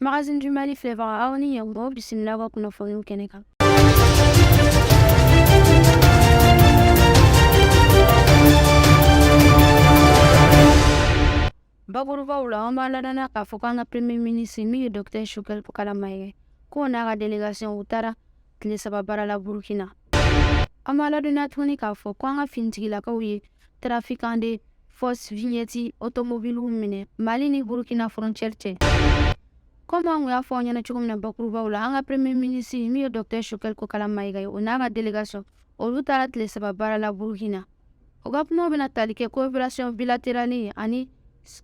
Magazine du Mali filɛ baga aw ni ɲɛmɔgɔ bisimila ka kunnafoniw kɛnɛ kan. Bakurubaw la an b'a ladɔnniya k'a fɔ k'an ka premier ministre min ye Dr Choguel Kala Mayiga k'o n'a ka délégation u taara tile 3 baara la Burkina. An b'a ladɔnniya tuguni k'a fɔ k'an ka finitigilakaw ye trafiquant de fausse vignette automobile minɛ Mali ni Burkina frontière cɛ. Comme an kun y'a fɔ aw ɲɛna cogo min na bakurubaw la, an ka premier ministre min ye Dr Choguel Kala Mayiga ye o n'a ka délégation olu taara tile 3 baara la Burkina. O ka kumaw bɛna tali kɛ coopération bilatérale ani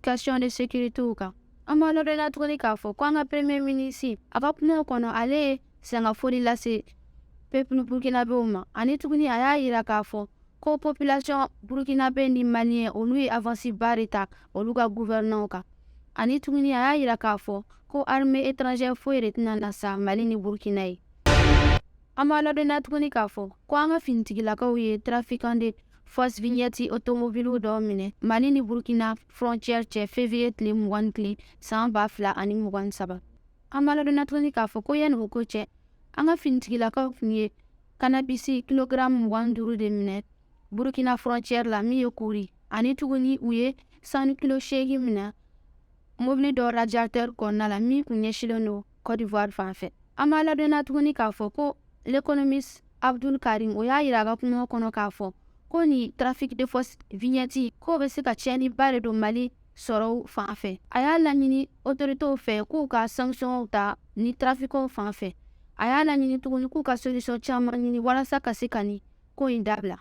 question de sécurité kan. An b'a ladɔnniya tuguni k'a fɔ k'an ka premier ministre a ka kumaw kɔnɔ ale ye sangafoli lase peuple burkinabéw ma ani tuguni a y'a yira k'a fɔ ko population burkinabé ni malien olu ye avance ba de ta olu ka gouvernement kan ani tuguni a y'a yira k'a fɔ ko armée étrangère foyi de tɛna na sa Mali ni Burkina ye. An b'a ladɔnniya tuguni k'a fɔ ko an ka finitigilakaw ye trafiquant de fausse vignette automobile dɔw minɛ Mali ni Burkina frontière cɛ février tile 20 san 2023. An b'a ladɔnniya tuguni k'a fɔ ko yanni o ko cɛ an ka finitigilakaw kun ye cannabis kilogramme 25 de minɛ Burkina frontière la min ye Kuri ani tuguni u ye sanu kilo 8 minɛ mobili dɔ radiateur kɔnɔna la min kun ɲɛsilen don Côte d'Ivoire fan fɛ. An b'a ladɔnniya tuguni k'a fɔ ko l'économiste Abdul Karim o y'a yira a ka kumaw kɔnɔ k'a fɔ ko ni trafic de fausse vignette k'o bɛ se ka tiɲɛniba de don Mali sɔrɔw fan fɛ. A y'a laɲini autoritéw fɛ k'u ka sanctions ta ni trafiquants fan fɛ. A y'a laɲini tuguni k'u ka solution caman ɲini walasa ka se ka ni ko in dabila.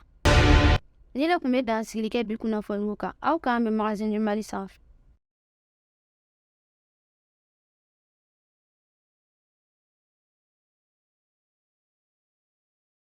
Ni ne kun bɛ dan sigili kɛ bi kunnafoniw kan aw k'an bɛ Magazine du Mali sanfɛ.